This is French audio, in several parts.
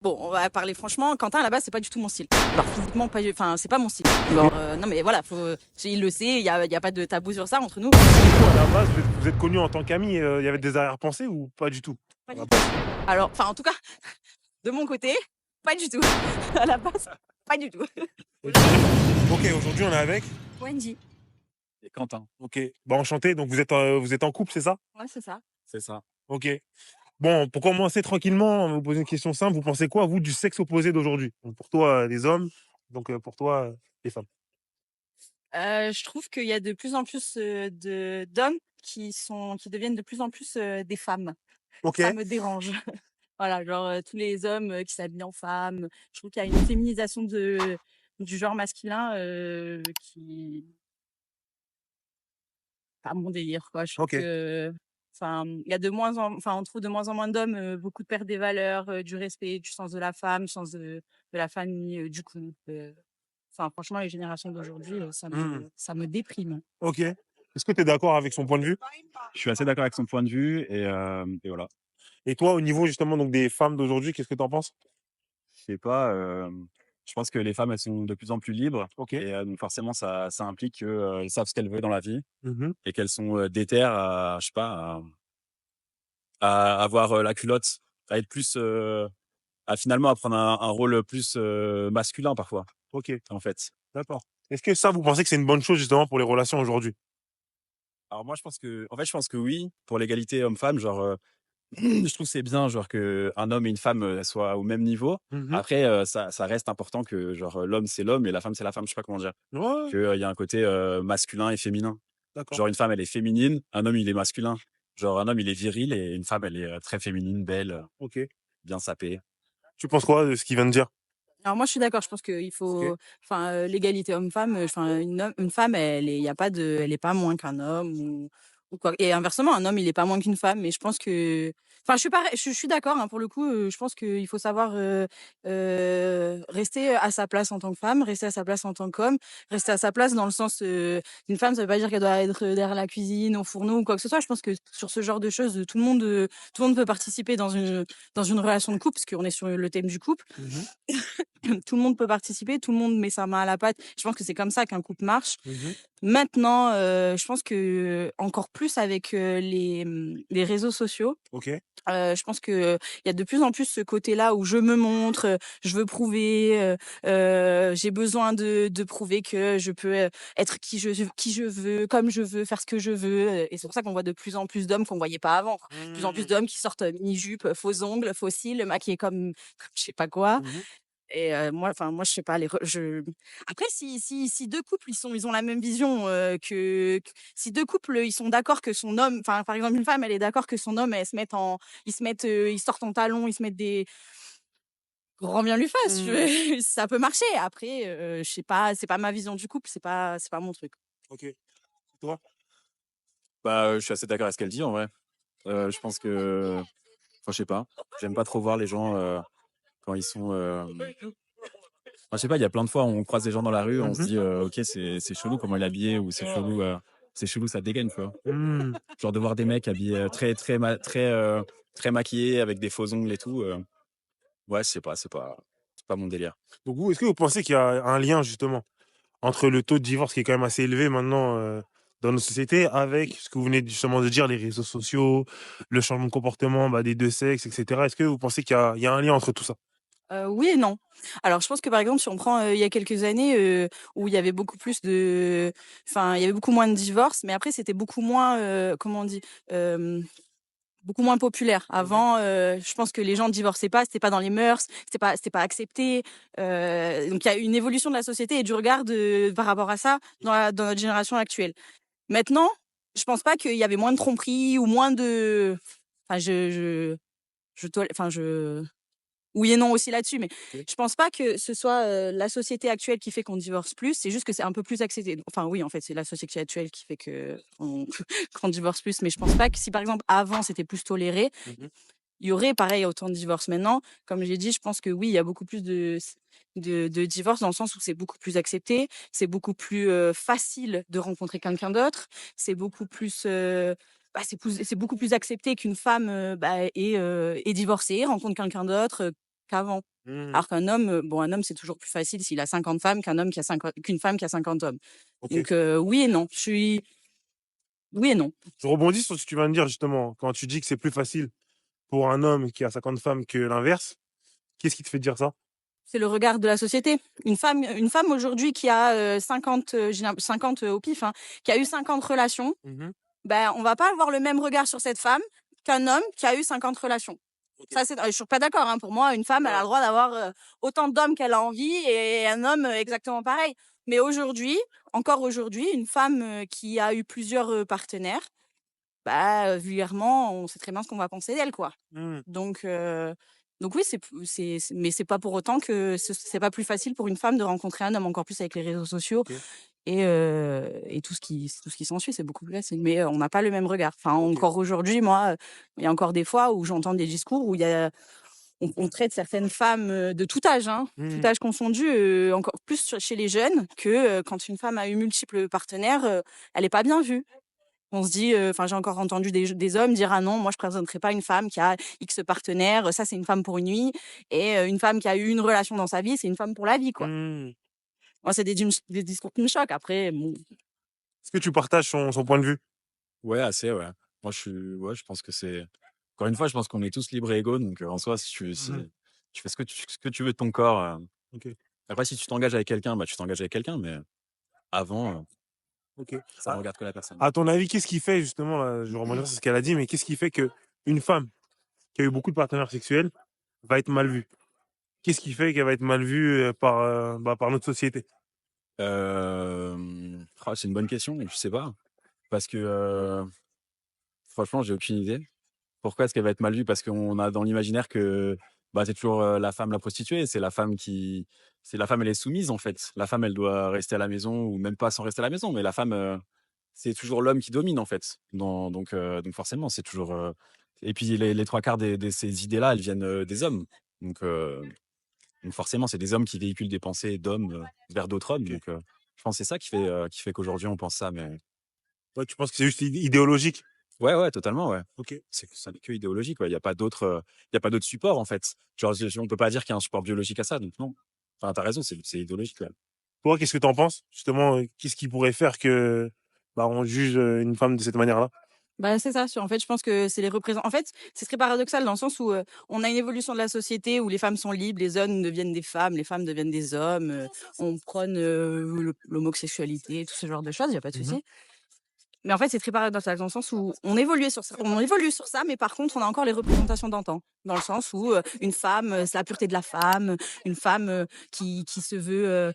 Bon, on va parler franchement, Quentin, à la base, c'est pas du tout mon style. Genre, physiquement, pas, enfin, c'est pas mon style. Genre, non, mais voilà, il le sait, il y a pas de tabou sur ça entre nous. Du coup, à la base, vous êtes connus en tant qu'amis, il y avait des arrière-pensées ou pas du tout? Pas À du la tout. base. Alors, enfin, en tout cas, de mon côté, pas du tout. À la base, pas du tout. Ok, ok, aujourd'hui on est avec. Wendy. Et Quentin, Ok, bah enchanté, donc vous êtes en couple, c'est ça? Ouais, c'est ça. c'est ça. Ok. Bon, pour commencer tranquillement, on va vous poser une question simple. Vous pensez quoi, vous, du sexe opposé d'aujourd'hui? Donc, pour toi, les hommes, donc pour toi, les femmes. Je trouve qu'il y a de plus en plus d'hommes qui deviennent de plus en plus des femmes. Ok. Ça me dérange. Voilà, genre tous les hommes qui s'habillent en femmes. Je trouve qu'il y a une féminisation du genre masculin qui pas mon délire, quoi. Je trouve Ok. que, enfin, il y a enfin, on trouve de moins en moins d'hommes beaucoup de perte des valeurs, du respect, du sens de la femme, du sens de la famille, du couple. Enfin, franchement, les générations d'aujourd'hui, Hmm. ça me déprime. Ok. Est-ce que tu es d'accord avec son point de vue? Je suis assez d'accord avec son point de vue et voilà. Et toi, au niveau justement donc des femmes d'aujourd'hui, qu'est-ce que tu en penses? Je sais pas, je pense que les femmes, elles sont de plus en plus libres Ok. et donc forcément ça implique qu'elles savent ce qu'elles veulent dans la vie Mhm. et qu'elles sont, déter à je sais pas, à avoir, la culotte, à être plus, à finalement à prendre un rôle plus, masculin parfois, Ok. en fait. D'accord. Est-ce que ça, vous pensez que c'est une bonne chose justement pour les relations aujourd'hui? Alors moi je pense que oui, pour l'égalité homme-femme, genre, je trouve que c'est bien, genre, qu'un homme et une femme, soient au même niveau. Mhm. Après, ça reste important que, genre, l'homme, c'est l'homme et la femme, c'est la femme. Je sais pas comment dire. Ouais, Qu'il y a un côté, masculin et féminin. d'accord. Genre, une femme, elle est féminine, un homme, il est masculin. Genre, un homme, il est viril et une femme, elle est, très féminine, belle, Ok. bien sapée. Tu penses quoi de ce qu'il vient de dire? Alors moi, je suis d'accord. Je pense qu'il Ok. faut, enfin, l'égalité homme-femme. Enfin, une femme, il y a pas elle est pas moins qu'un homme ou quoi. Et inversement, un homme, il est pas moins qu'une femme. Mais je pense que, enfin, je suis pareil, je suis d'accord. Hein, pour le coup, je pense qu'il faut savoir rester à sa place en tant que femme, rester à sa place en tant qu'homme, rester à sa place dans le sens d'une femme. Ça veut pas dire qu'elle doit être derrière la cuisine, au fourneau ou quoi que ce soit. Je pense que sur ce genre de choses, tout le monde peut participer dans une relation de couple, parce qu'on est sur le thème du couple. Mhm. Tout le monde peut participer, tout le monde met sa main à la pâte. Je pense que c'est comme ça qu'un couple marche. Mhm. Maintenant, je pense que encore plus avec les réseaux sociaux, Ok. je pense que il y a de plus en plus ce côté-là où je me montre, je veux prouver, j'ai besoin de prouver que je peux être qui je veux, comme je veux, faire ce que je veux. Et c'est pour ça qu'on voit de plus en plus d'hommes qu'on voyait pas avant, quoi. De plus en plus Hmm. d'hommes qui sortent mini-jupe, faux ongles, faux cils, maquillés comme je sais pas quoi. Mhm. Et moi, je sais pas, après si 2 couples, ils ont la même vision, si 2 couples, ils sont d'accord que son homme enfin, par exemple, une femme, elle est d'accord que son homme, ils sortent en talons, ils se mettent des grand bien lui fasse, Hmm. ça peut marcher. Après, je sais pas, c'est pas ma vision du couple, c'est pas mon truc. Ok. Et toi? Bah, je suis assez d'accord avec ce qu'elle dit, en vrai. Je pense que enfin, je sais pas, j'aime pas trop voir les gens, quand ils sont, enfin, je sais pas, il y a plein de fois, on croise des gens dans la rue, on se Mhm. dit, «OK, c'est chelou comment il est habillé» ou c'est chelou sa dégaine», tu vois? Hmm. Genre de voir des mecs habillés, très maquillés avec des faux ongles et tout, ouais, je sais pas, c'est pas mon délire. Donc vous, est-ce que vous pensez qu'il y a un lien justement entre le taux de divorce qui est quand même assez élevé maintenant dans nos sociétés avec ce que vous venez justement de dire, les réseaux sociaux, le changement de comportement des deux sexes, etc. Est-ce que vous pensez qu'il y a un lien entre tout ça? Oui et non. Alors je pense que, par exemple, si on prend, il y a quelques années, où il y avait beaucoup plus de enfin, il y avait beaucoup moins de divorces, mais après c'était beaucoup moins, comment on dit? Hem Beaucoup moins populaire. Mhm. Avant, je pense que les gens divorçaient pas, c'était pas dans les mœurs, c'était pas accepté. Donc il y a une évolution de la société et du regard par rapport à ça dans notre génération actuelle. Maintenant, je pense pas qu'il y avait moins de tromperies ou moins de enfin je oui et non aussi là-dessus, mais Ok. je pense pas que ce soit, la société actuelle qui fait qu'on divorce plus, c'est juste que c'est un peu plus accepté. Enfin oui, en fait, c'est la société actuelle qui fait qu'on qu'on divorce plus, mais je pense pas que si, par exemple, avant, c'était plus toléré, Mhm. il y aurait pareil autant de divorces maintenant. Comme j'ai dit, je pense que oui, il y a beaucoup plus de divorces dans le sens où c'est beaucoup plus accepté, c'est beaucoup plus facile de rencontrer quelqu'un d'autre, c'est beaucoup plus c'est beaucoup plus accepté qu'une femme est divorcée, rencontre quelqu'un d'autre, qu'avant. Mmh. Alors qu'un homme, bon, un homme, c'est toujours plus facile s'il a 50 femmes qu'une femme qui a 50 hommes. OK. Donc, oui et non. Oui et non. Je rebondis sur ce que tu viens de dire justement, quand tu dis que c'est plus facile pour un homme qui a 50 femmes que l'inverse. Qu'est-ce qui te fait dire ça? C'est le regard de la société. Une femme aujourd'hui qui a 50, 50 au pif, hein, qui a eu 50 relations, Mmh. ben, on va pas avoir le même regard sur cette femme qu'un homme qui a eu 50 relations. OK. Ça, je suis pas d'accord, hein. Pour moi, une femme, elle a Ouais. le droit d'avoir autant d'hommes qu'elle a envie et un homme exactement pareil. Mais aujourd'hui, encore aujourd'hui, une femme qui a eu plusieurs partenaires, bah, vulgairement, on sait très bien ce qu'on va penser d'elle, quoi. Mmh. Donc, oui, mais c'est pas pour autant que c'est pas plus facile pour une femme de rencontrer un homme, encore plus avec les réseaux sociaux OK. et tout ce qui s'ensuit, c'est beaucoup plus facile. Mais on n'a pas le même regard. Enfin, OK. encore aujourd'hui, moi, il y a encore des fois où j'entends des discours où on traite certaines femmes de tout âge, hein, tout Mmh. âge confondu, encore plus chez les jeunes que quand une femme a eu multiples partenaires, elle est pas bien vue. On se dit, enfin, j'ai encore entendu des hommes dire: «Ah non, moi je présenterai pas une femme qui a X partenaires, ça c'est une femme pour une nuit et une femme qui a eu une relation dans sa vie, c'est une femme pour la vie, quoi». Mmh. Moi, c'est des discours qui me choquent. Après, bon, Est-ce que tu partages son point de vue? Ouais, assez, ouais. Moi, je pense que c'est encore une fois, je pense qu'on est tous libres et égaux, donc en soi, si Mmh. tu fais ce que tu veux de ton corps, OK. après si tu t'engages avec quelqu'un, bah, tu t'engages avec quelqu'un, mais avant, OK. ça ne À regarde que la personne. à ton avis, qu'est-ce qui fait justement, là, je vais rebondir sur ce qu'elle a dit, mais qu'est-ce qui fait qu'une femme qui a eu beaucoup de partenaires sexuels va être mal vue? Qu'est-ce qui fait qu'elle va être mal vue, par notre société? C'est une bonne question, je sais pas. Parce que, franchement, j'ai aucune idée. Pourquoi est-ce qu'elle va être mal vue? Parce qu'on a dans l'imaginaire que, bah, c'est toujours, la femme la prostituée, c'est la femme, elle est soumise, en fait. La femme, elle doit rester à la maison ou même pas sans rester à la maison, mais la femme, c'est toujours l'homme qui domine, en fait. Donc forcément, c'est toujours, et puis les 3/4 de ces idées-là, elles viennent, des hommes. Donc heu, donc forcément, c'est des hommes qui véhiculent des pensées d'hommes, vers d'autres hommes. OK. Je pense que c'est ça qui fait qu'aujourd'hui on pense ça, mais Ouais, tu penses que c'est juste idéologique? ouais, ouais, totalement, ouais. OK. Ça n'est que idéologique, ouais. Il y a pas d'autre support, en fait. Genre, on peut pas dire qu'il y a un support biologique à ça, donc non. Enfin, tu raison, c'est idéologique, ouais. Toi, qu'est-ce que tu en penses? Justement, qu'est-ce qui pourrait faire que, bah, on juge, une femme de cette manière-là? bah, c'est ça. En fait, je pense que c'est les représentants. En fait, c'est très paradoxal dans le sens où on a une évolution de la société où les femmes sont libres, les hommes deviennent des femmes, les femmes deviennent des hommes, on prône l'homosexualité, tout ce genre de choses, il y a pas de Mmh. souci. Mais en fait, c'est très paradoxal dans le sens où on évolue sur ça, mais par contre, on a encore les représentations d'antan. Dans le sens où une femme, c'est la pureté de la femme, une femme qui se veut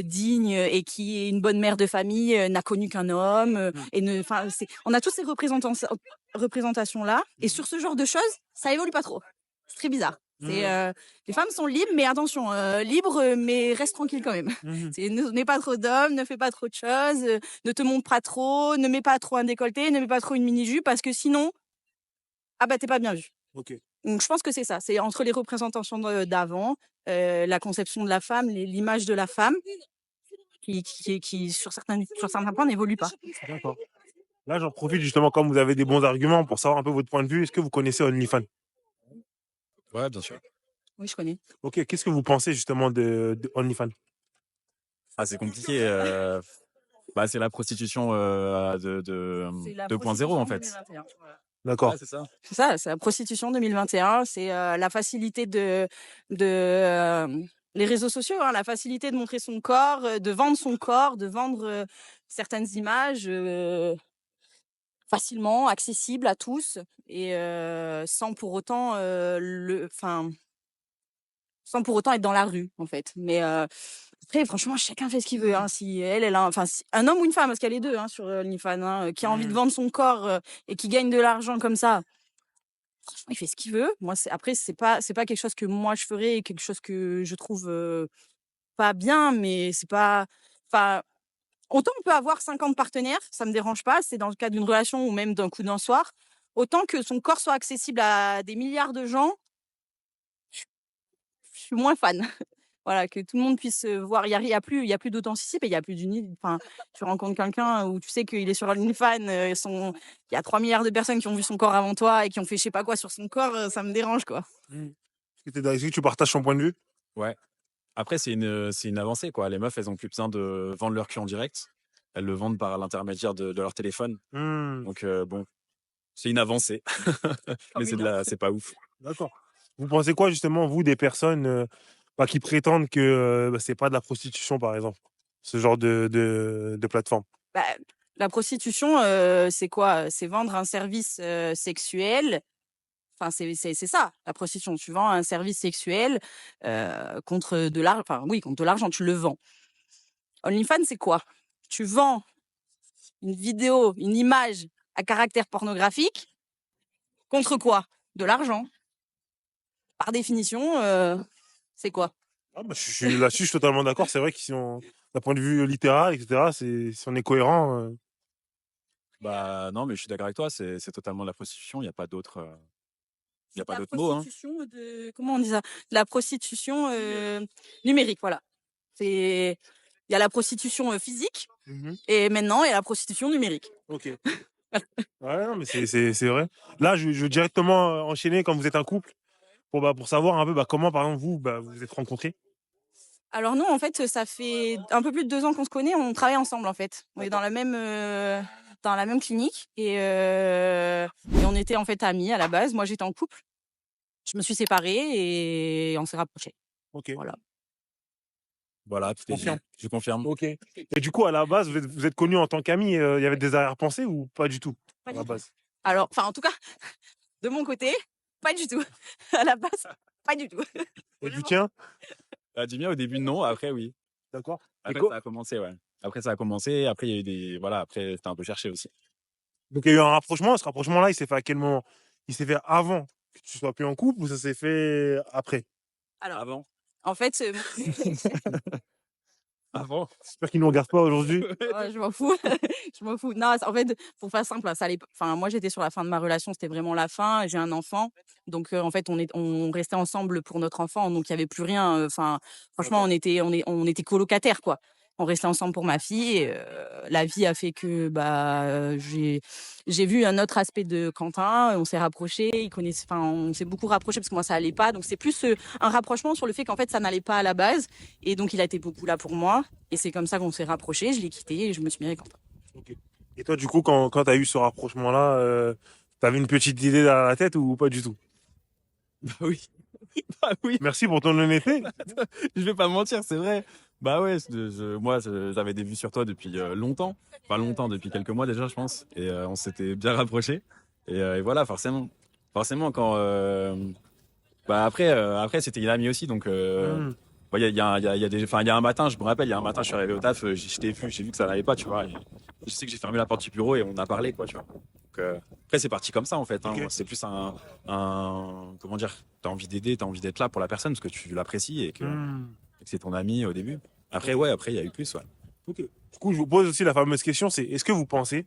digne et qui est une bonne mère de famille, n'a connu qu'un homme, Mmh. et enfin, on a tous ces représentations-là, et Mmh. sur ce genre de choses, ça évolue pas trop. C'est très bizarre. C'est, Mmh. les femmes sont libres, mais attention, libres, mais reste tranquille quand même. Mmh. Ne n'aie pas trop d'hommes, ne fais pas trop de choses, ne te montre pas trop, ne mets pas trop un décolleté, ne mets pas trop une mini-jupe parce que sinon, ah bah, t'es pas bien vu. OK. Donc je pense que c'est ça, c'est entre les représentations d'avant, la conception de la femme, l'image de la femme qui sur certains points n'évolue pas. D'accord. Là, j'en profite justement, comme vous avez des bons arguments pour savoir un peu votre point de vue. Est-ce que vous connaissez OnlyFans? Ouais, bien sûr. Oui, je connais. OK, qu'est-ce que vous pensez justement de OnlyFans? Ah, c'est compliqué, bah, c'est la prostitution, C'est la 2.0, en prostitution fait. 2021, voilà. Ouais, D'accord. c'est ça. C'est ça, c'est la prostitution 2021, c'est, la facilité de, les réseaux sociaux, hein, la facilité de montrer son corps, de vendre son corps, de vendre, certaines images, facilement accessibles à tous et sans pour autant, sans pour autant être dans la rue, en fait. Mais après franchement, chacun fait ce qu'il veut, hein. Si elle a si un homme ou une femme, parce qu'il y a les 2 hein, sur, OnlyFans, hein, qui a envie de Mmh. vendre son corps, et qui gagne de l'argent comme ça, franchement, il fait ce qu'il veut. Moi, c'est pas quelque chose que moi je ferais, quelque chose que je trouve, pas bien, mais c'est pas enfin, autant on peut avoir 50 partenaires, ça me dérange pas, c'est dans le cadre d'une relation ou même d'un coup d'un soir. Autant que son corps soit accessible à des milliards de gens, je suis moins fan. Voilà, que tout le monde puisse, voir. Il y a plus d'authenticité, il y a plus enfin, tu rencontres quelqu'un où tu sais qu'il est sur OnlyFans, il y a 3 milliards de personnes qui ont vu son corps avant toi et qui ont fait je sais pas quoi sur son corps, ça me dérange, quoi. Mmh. Est-ce que tu partages son point de vue? Ouais. Après, c'est une avancée, quoi. Les meufs, elles ont plus besoin de vendre leur cul en direct. Elles le vendent par l'intermédiaire de leur téléphone. Mmh, Donc, bon, c'est une avancée. Mais Comme une offre. c'est pas ouf. d'accord. Vous pensez quoi justement, vous, des personnes, qui prétendent que, c'est pas de la prostitution, par exemple? Ce genre de plateforme? Bah, la prostitution, c'est quoi? C'est vendre un service, sexuel. Enfin, c'est ça, la prostitution. Tu vends un service sexuel, contre de l'argent. Enfin oui, contre de l'argent, tu le vends. OnlyFans, c'est quoi? Tu vends une vidéo, une image à caractère pornographique contre quoi? De l'argent. Par définition, c'est quoi? Ah bah, là-dessus, je suis totalement d'accord. C'est vrai que si on d'un point de vue littéral et cetera, si on est cohérent, Bah, non, mais je suis d'accord avec toi, c'est totalement de la prostitution. Il y a pas d'autre, il y a pas La d'autre mot, hein. prostitution de comment on dit ça? De la prostitution, numérique, voilà. C'est il y a la prostitution, physique mmh et maintenant il y a la prostitution numérique. OK. Ouais, non, mais c'est vrai. Là, je veux directement, enchaîner quand vous êtes un couple pour savoir un peu, comment, par exemple, vous, vous vous êtes rencontrés? Alors nous, en fait, ça fait un peu plus de 2 ans qu'on se connaît, on travaille ensemble, en fait. On est dans la même clinique et on était, en fait, amis à la base. Moi, j'étais en couple, je me suis séparée et on s'est rapprochés. OK, Voilà. Voilà, tout est dit. confirme. Je confirme. OK. Et du coup, à la base, vous êtes connus en tant qu'amis, il y avait des arrière-pensées ou pas du tout, Pas à du la tout. base? Alors enfin, en tout cas, de mon côté, pas du tout. À la base, pas du tout. Et du Vraiment. tien? Du mien, au début, non. Après, oui. D'accord. Et Après, co ça a commencé, ouais. Après, ça a commencé. Après, il y a eu des voilà, après, c'était un peu cherché aussi. donc il y a eu un rapprochement. Ce rapprochement-là, il s'est fait à quel moment? Il s'est fait avant que tu sois plus en couple ou ça s'est fait après? Alors, Avant? en fait, Avant? J'espère qu'ils nous regardent pas aujourd'hui. ouais, je m'en fous, je m'en fous. Non, en fait, pour faire simple, ça allait enfin, moi, j'étais sur la fin de ma relation, c'était vraiment la fin. J'ai un enfant, donc en fait, on restait ensemble pour notre enfant, donc il y avait plus rien, enfin, franchement, D'accord. on était colocataires, quoi. On restait ensemble pour ma fille et la vie a fait que, j'ai vu un autre aspect de Quentin, on s'est rapprochés, enfin, on s'est beaucoup rapprochés parce que moi, ça allait pas, donc c'est plus, un rapprochement sur le fait qu'en fait, ça n'allait pas à la base et donc il a été beaucoup là pour moi et c'est comme ça qu'on s'est rapprochés, je l'ai quitté et je me suis mis avec Quentin. OK. Et toi, du coup, quand tu as eu ce rapprochement-là, tu avais une petite idée derrière la tête ou pas du tout? Bah oui. Bah oui. Merci pour ton honnêteté. Je vais pas mentir, c'est vrai. Bah ouais, moi, j'avais des vues sur toi depuis longtemps. Enfin, longtemps, depuis quelques mois déjà, je pense. Et on s'était bien rapprochés. Et voilà, forcément. Forcément, quand. Après, c'était une amie aussi. Donc, Mmh. il y a un matin, je me rappelle, il y a un matin, je suis arrivé au taf, j'ai vu que ça n'allait pas, tu vois. Et je sais que j'ai fermé la porte du bureau et on a parlé, quoi, tu vois. Donc, après, c'est parti comme ça, en fait. Hein. OK. C'est plus comment dire, t'as envie d'aider, t'as envie d'être là pour la personne parce que tu l'apprécies Mmh. et que c'est ton ami au début. Après, il y a eu plus, ouais. OK. Du coup, je vous pose aussi la fameuse question, c'est est-ce que vous pensez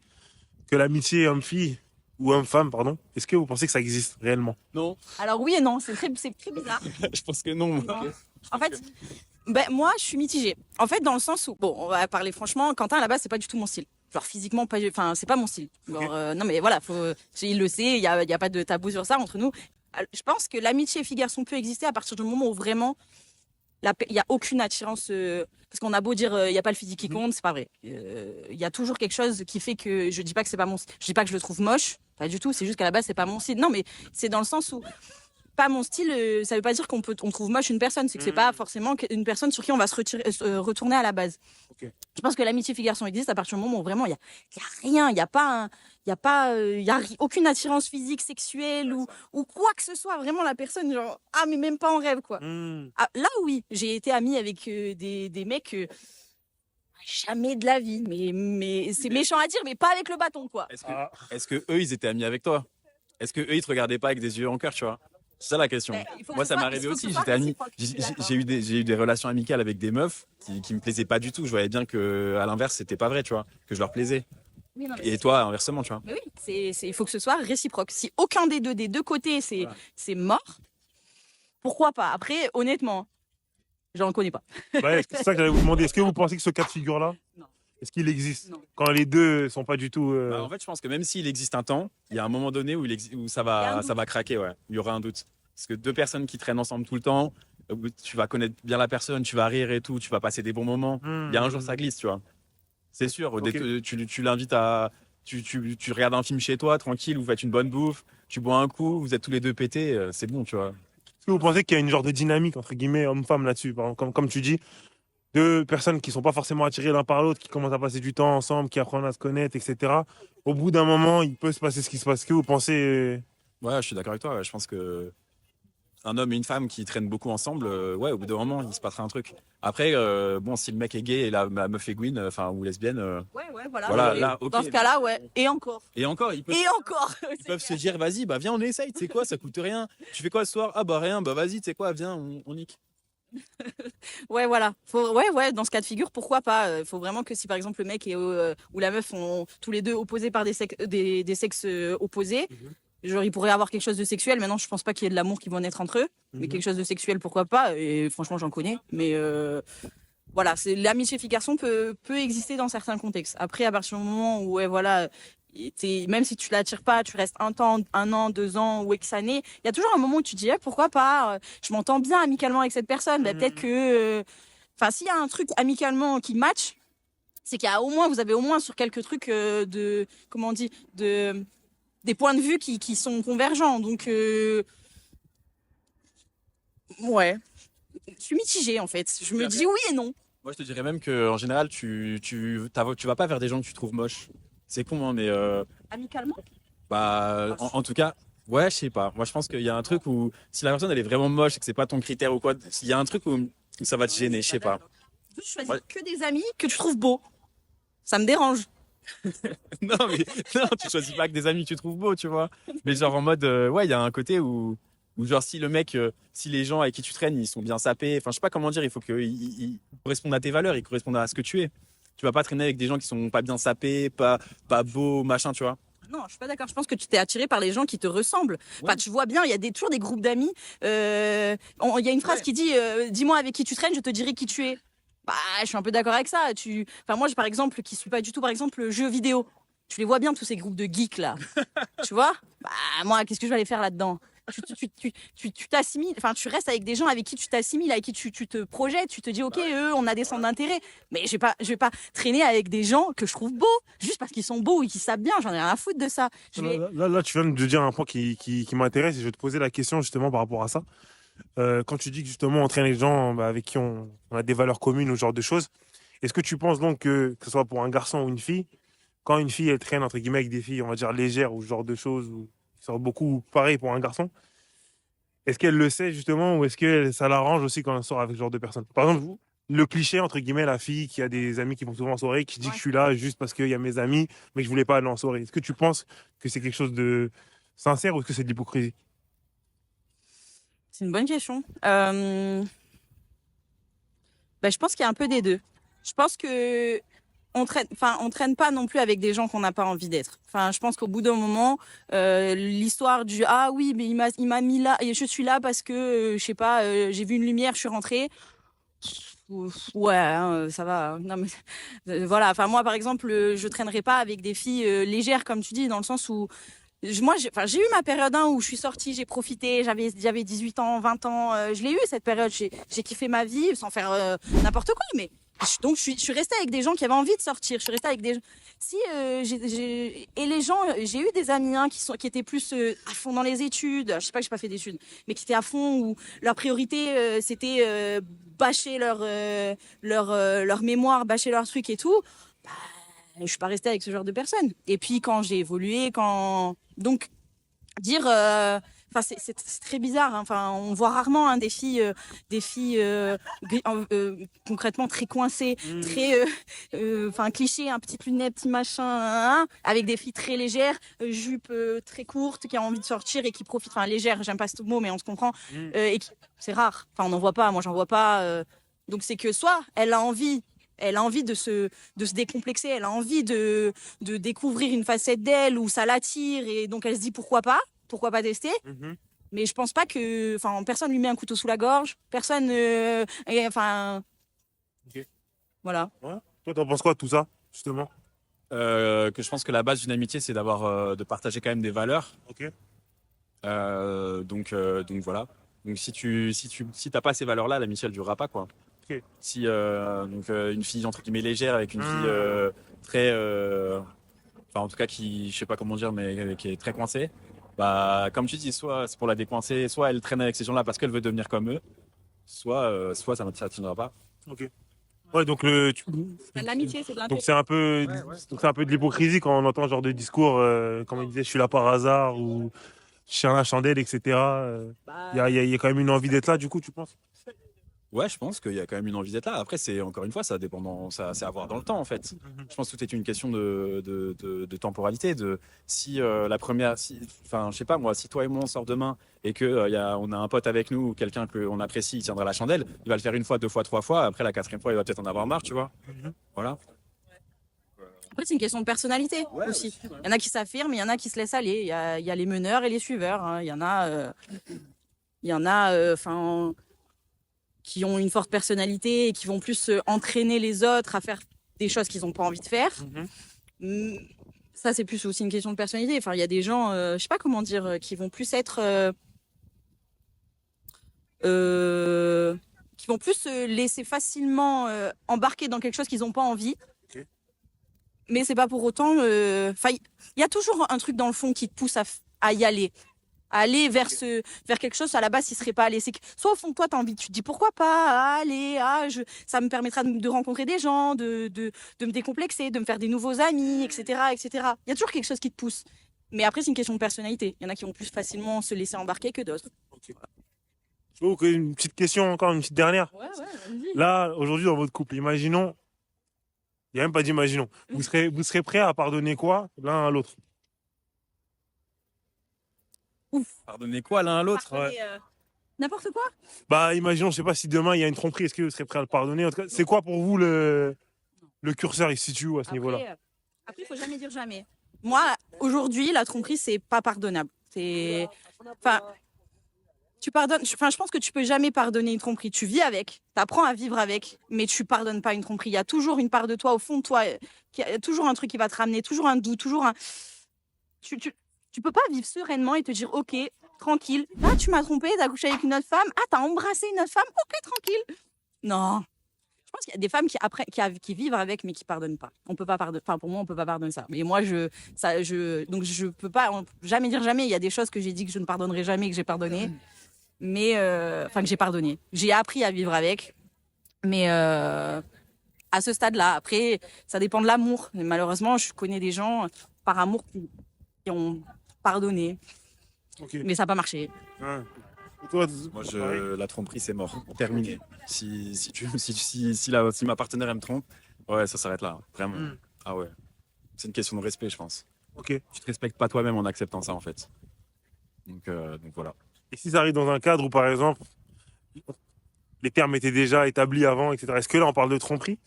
que l'amitié homme-fille ou homme-femme, pardon, est-ce que vous pensez que ça existe réellement? Non, Alors oui et non, c'est très bizarre. je pense que non. Non. En fait, moi, je suis mitigée. En fait, dans le sens où, bon, on va parler franchement, Quentin, à la base, c'est pas du tout mon style. Genre, physiquement, pas, enfin, c'est pas mon style. Genre, OK. non, mais voilà, il le sait, il y a pas de tabou sur ça entre nous. Je pense que l'amitié fille-garçon peut exister à partir du moment où vraiment, il y a aucune attirance, parce qu'on a beau dire, il y a pas le physique qui Mmh. compte, c'est pas vrai. Il y a toujours quelque chose qui fait que, je dis pas que c'est pas je dis pas que je le trouve moche, pas du tout, c'est juste qu'à la base, c'est pas mon style. Non, mais c'est dans le sens où, pas mon style, ça veut pas dire on trouve moche une personne. C'est que c'est pas Mmh. forcément une personne sur qui on va retourner à la base. OK. Je pense que l'amitié fille-garçon existe à partir du moment où vraiment il y a rien, il y a pas, il y a pas, il y a aucune attirance physique, sexuelle ou quoi que ce soit. Vraiment la personne, genre ah mais même pas en rêve quoi. Mmh. Ah, là oui, j'ai été amie avec des mecs. Jamais de la vie, mais c'est méchant à dire, mais pas avec le bâton quoi. Ah. Est-ce que eux, ils étaient amis avec toi? Est-ce que eux, ils te regardaient pas avec des yeux en cœur, tu vois? C'est ça la question. Mais il faut que Moi, ce ça m'est soit- arrivé il faut que ce aussi. soit J'étais ami. réciproque, je suis d'accord. J'ai eu des relations amicales avec des meufs qui me plaisaient pas du tout. Je voyais bien que, à l'inverse, c'était pas vrai, tu vois, que je leur plaisais. Oui, non, mais Et toi, inversement, tu vois. mais oui, il faut que ce soit réciproque. Si aucun des deux côtés, Voilà. c'est mort, pourquoi pas? Après, honnêtement, j'en connais pas. Ouais, c'est ça que j'allais vous demander. Est-ce que vous pensez que ce cas de figure-là, Non. est-ce qu'il existe Non. quand les deux sont pas du tout. En fait, je pense que même s'il existe un temps, il y a un moment donné où, où ça Il y a un va craquer, ouais. Il y aura un doute. Parce que deux personnes qui traînent ensemble tout le temps, tu vas connaître bien la personne, tu vas rire et tout, tu vas passer des bons moments. Il y a un jour, ça glisse, tu vois. C'est sûr. Ok. Tu l'invites à. Tu regardes un film chez toi, tranquille, vous faites une bonne bouffe, tu bois un coup, vous êtes tous les deux pétés, c'est bon, tu vois. Est-ce que vous pensez qu'il y a une genre de dynamique, entre guillemets, homme-femme là-dessus? Par exemple, comme tu dis, deux personnes qui sont pas forcément attirées l'un par l'autre, qui commencent à passer du temps ensemble, qui apprennent à se connaître, etc. Au bout d'un moment, il peut se passer ce qui se passe. Est-ce que vous pensez... Ouais, je suis d'accord avec toi. Ouais. Je pense que un homme et une femme qui traînent beaucoup ensemble, ouais, au bout d'un moment, il se passera un truc. Après, bon, si le mec est gay et la meuf est gouine, enfin, ou lesbienne, Ouais, voilà. voilà, Et là, ok. dans ce cas-là, ouais. Et encore. Et encore, Et encore. ils peuvent se dire, vas-y, bah viens, on essaye, tu sais quoi, ça coûte rien. Tu fais quoi ce soir? Ah bah rien, bah vas-y, tu sais quoi, viens, on nique. Ouais, voilà. Ouais, dans ce cas de figure, pourquoi pas? Faut vraiment que si par exemple le mec ou la meuf sont tous les deux opposés par des sexes opposés, Mhm. genre ils pourraient avoir quelque chose de sexuel. Maintenant, je pense pas qu'il y ait de l'amour qui va naître entre eux, mais Mhm. quelque chose de sexuel, pourquoi pas? Et franchement, j'en connais. Mais voilà, c'est l'amitié fille-garçon peut exister dans certains contextes. Après, à partir du moment où, ouais, voilà, même si tu l'attires pas, tu restes un temps, 1 an, 2 ans ou X années, il y a toujours un moment où tu te dis, eh, pourquoi pas, je m'entends bien amicalement avec cette personne, bah, peut-être Mhm. que, enfin, s'il y a un truc amicalement qui match, c'est qu'il y a au moins, vous avez au moins sur quelques trucs comment on dit, des points de vue qui sont convergents. Donc, ouais, je suis mitigée en fait. Je me dis oui et non. Moi, je te dirais même qu'en général, tu vas pas vers des gens que tu trouves moches. C'est con, hein, mais Amicalement? bah, en tout cas, ouais, je sais pas. Moi, je pense qu'il y a un truc où si la personne elle est vraiment moche et que c'est pas ton critère ou quoi, il y a un truc où ça va te gêner, je sais pas. Je choisis Ouais. que des amis que tu trouves beaux. Ça me dérange. Non, mais non, tu choisis pas que des amis que tu trouves beaux, tu vois. Mais genre en mode, ouais, il y a un côté où genre si le mec, si les gens avec qui tu traînes, ils sont bien sapés, enfin, je sais pas comment dire, il faut qu'ils ils correspondent à tes valeurs, ils correspondent à ce que tu es. Tu vas pas traîner avec des gens qui sont pas bien sapés, pas beaux, machin, tu vois. Non, je suis pas d'accord. Je pense que tu t'es attiré par les gens qui te ressemblent. Ouais. Enfin, tu vois bien, il y a toujours des groupes d'amis. Il y a une phrase Ouais. qui dit dis-moi avec qui tu traînes, je te dirai qui tu es. Bah, je suis un peu d'accord avec ça. Enfin, moi, par exemple, qui suis pas du tout, par exemple, le jeu vidéo. Tu les vois bien, tous ces groupes de geeks là. Tu vois? Bah, moi, qu'est-ce que je vais aller faire là-dedans? Tu t'assimiles, enfin, tu restes avec des gens avec qui tu t'assimiles, avec qui tu te projettes, tu te dis, ok, eux, on a des centres d'intérêt, mais je vais pas traîner avec des gens que je trouve beaux, juste parce qu'ils sont beaux et qu'ils savent bien, j'en ai rien à foutre de ça. Là, tu viens de dire un point qui m'intéresse et je vais te poser la question justement par rapport à ça. Quand tu dis que justement on traîne les gens bah, avec qui on a des valeurs communes ou ce genre de choses, est-ce que tu penses donc que ce soit pour un garçon ou une fille, quand une fille elle traîne entre guillemets avec des filles, on va dire légères ou ce genre de choses, ou qui sortent beaucoup pareil pour un garçon, est-ce qu'elle le sait justement ou est-ce que ça l'arrange aussi quand elle sort avec ce genre de personnes? Par exemple, le cliché entre guillemets, la fille qui a des amis qui vont souvent en soirée, qui dit que Ouais. je suis là juste parce qu'il y a mes amis, mais que je voulais pas aller en soirée. Est-ce que tu penses que c'est quelque chose de sincère ou est-ce que c'est de l'hypocrisie? C'est une bonne question. Ben, je pense qu'il y a un peu des deux. Je pense que on traîne pas non plus avec des gens qu'on n'a pas envie d'être. Enfin, je pense qu'au bout d'un moment, l'histoire du ah oui, mais il m'a mis là et je suis là parce que je sais pas, j'ai vu une lumière, je suis rentrée. Ouf, ouais, hein, ça va. Non mais voilà. Enfin moi, par exemple, je traînerai pas avec des filles légères comme tu dis, dans le sens où moi, enfin, j'ai eu ma période hein, où je suis sortie, j'ai profité, j'avais 18 ans, 20 ans, je l'ai eu cette période, j'ai kiffé ma vie sans faire n'importe quoi, mais donc je suis restée avec des gens qui avaient envie de sortir, je suis restée avec des gens. Si et les gens, j'ai eu des amis hein, qui étaient plus à fond dans les études, je sais pas que j'ai pas fait d'études, mais qui étaient à fond où leur priorité c'était bâcher leur mémoire, bâcher leur truc et tout. Bah, je suis pas restée avec ce genre de personnes. Et puis quand j'ai évolué, donc dire, enfin c'est très bizarre. Hein. Enfin, on voit rarement hein, des filles concrètement très coincées, très, enfin cliché, un petit lunettes, petit machin, hein, avec des filles très légères, jupes très courtes, qui ont envie de sortir et qui profitent. Enfin légère, j'aime pas ce mot, mais on se comprend. C'est rare. Enfin on n'en voit pas. Moi j'en vois pas. Donc c'est que soit elle a envie de se décomplexer, elle a envie de découvrir une facette d'elle où ça l'attire et donc elle se dit pourquoi pas tester. Mhm. Mais je pense pas que, enfin, personne lui met un couteau sous la gorge, personne, enfin, Ok. voilà. Ouais. Toi, t'en penses quoi de tout ça, justement? Que je pense que la base d'une amitié, c'est de partager quand même des valeurs. Ok. Donc voilà. Donc si t'as pas ces valeurs-là, l'amitié elle durera pas, quoi. Ok. Si une fille entre guillemets légère avec une fille très, enfin en tout cas qui, je sais pas comment dire, mais qui est très coincée. Bah comme tu dis, soit c'est pour la décoincer, soit elle traîne avec ces gens-là parce qu'elle veut devenir comme eux, soit ça tiendra pas. Ok. Ouais, donc L'amitié, c'est de donc l'intérêt. c'est un peu de l'hypocrisie quand on entend ce genre de discours, comme il disait, je suis là par hasard ou je tiens la chandelle, etc. Il y a quand même une envie d'être là, du coup, tu penses? Ouais, je pense qu'il y a quand même une envie d'être là. Après, c'est encore une fois, ça dépend, c'est à voir dans le temps en fait. Je pense que tout est une question de temporalité. Si la première, enfin, je sais pas moi, si toi et moi on sort demain et que on a un pote avec nous ou quelqu'un qu'on apprécie, il tiendra la chandelle, il va le faire une fois, deux fois, trois fois. Après la quatrième fois, il va peut-être en avoir marre, tu vois. Voilà. Après, c'est une question de personnalité aussi. Il y en a qui s'affirment, il y en a qui se laissent aller. Il y a les meneurs et les suiveurs, hein. Il y en a, enfin, qui ont une forte personnalité et qui vont plus entraîner les autres à faire des choses qu'ils n'ont pas envie de faire. Ça, c'est plus aussi une question de personnalité. Enfin, il y a des gens, je sais pas comment dire, qui vont plus être, qui vont plus se laisser facilement embarquer dans quelque chose qu'ils n'ont pas envie. Ok. Mais c'est pas pour autant. Enfin, il y a toujours un truc dans le fond qui te pousse à y aller. À aller vers quelque chose à la base il serait pas allé. Soit au fond de toi t'as envie, tu te dis pourquoi pas, aller, ça me permettra de rencontrer des gens, de me décomplexer, de me faire des nouveaux amis, etc., etc. Il y a toujours quelque chose qui te pousse. Mais après c'est une question de personnalité. Il y en a qui vont plus facilement se laisser embarquer que d'autres. Ok, une petite question encore, une petite dernière. Ouais, vas-y. Là, aujourd'hui, dans votre couple, imaginons, il n'y a même pas d'imaginons. Vous serez prêt à pardonner quoi l'un à l'autre? Pardonnez quoi l'un à l'autre? Pardonner, n'importe quoi. Bah, imaginons, je sais pas si demain il y a une tromperie, est-ce que vous serez prêt à le pardonner? En tout cas, c'est quoi pour vous le curseur, il se situe où à ce niveau-là? Après, il faut jamais dire jamais. Moi, aujourd'hui, la tromperie, c'est pas pardonnable. Enfin, tu pardonnes. Enfin, je pense que tu peux jamais pardonner une tromperie. Tu vis avec, tu apprends à vivre avec, mais tu pardonnes pas une tromperie. Il y a toujours une part de toi, au fond de toi, qui a toujours un truc qui va te ramener, toujours un doute, toujours un. Tu peux pas vivre sereinement et te dire, ok, tranquille. Là, tu m'as trompé, t'as couché avec une autre femme. Ah, t'as embrassé une autre femme. Ok, tranquille. Non. Je pense qu'il y a des femmes qui vivent avec, mais qui pardonnent pas. On peut pas pardonner. Enfin, pour moi, on peut pas pardonner ça. Mais moi, donc je peux pas jamais dire jamais. Il y a des choses que j'ai dit que je ne pardonnerai jamais, que j'ai pardonné, mais enfin que j'ai pardonné. J'ai appris à vivre avec, mais à ce stade-là. Après, ça dépend de l'amour. Mais malheureusement, je connais des gens par amour qui ont pardonné, Ok. mais ça n'a pas marché. Ouais. Et toi, Moi, pareil la tromperie, c'est mort. Terminé. Si ma partenaire elle me trompe, ouais, ça s'arrête là. Vraiment. Ah ouais. C'est une question de respect, je pense. Ok. Tu te respectes pas toi-même en acceptant ça, en fait. Donc voilà. Et si ça arrive dans un cadre où, par exemple, les termes étaient déjà établis avant, etc., est-ce que là, on parle de tromperie?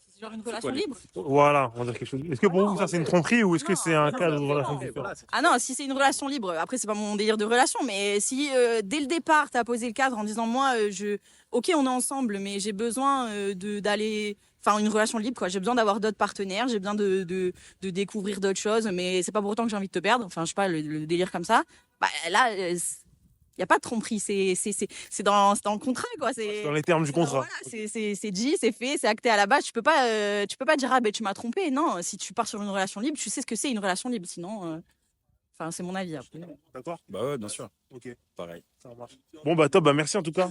C'est genre une relation libre. Voilà, on va dire quelque chose. Est-ce que pour vous, ça, c'est une tromperie ou est-ce que c'est un cadre de relation non. différent? Ah non, si c'est une relation libre, après c'est pas mon délire de relation, mais si dès le départ t'as posé le cadre en disant moi ok on est ensemble mais j'ai besoin d'aller, enfin une relation libre quoi, j'ai besoin d'avoir d'autres partenaires, j'ai besoin de découvrir d'autres choses, mais c'est pas pour autant que j'ai envie de te perdre, enfin je sais pas le délire comme ça, bah là il y a pas de tromperie, c'est dans le contrat quoi, C'est dans les termes du contrat. voilà, c'est dit, c'est fait, c'est acté à la base. Tu peux pas dire ah ben tu m'as trompé. Non, si tu pars sur une relation libre, tu sais ce que c'est une relation libre. Sinon, enfin c'est mon avis. Après. D'accord? Bah ouais, bien sûr. Ok, Pareil. ça marche. Bon, bah top, bah merci en tout cas.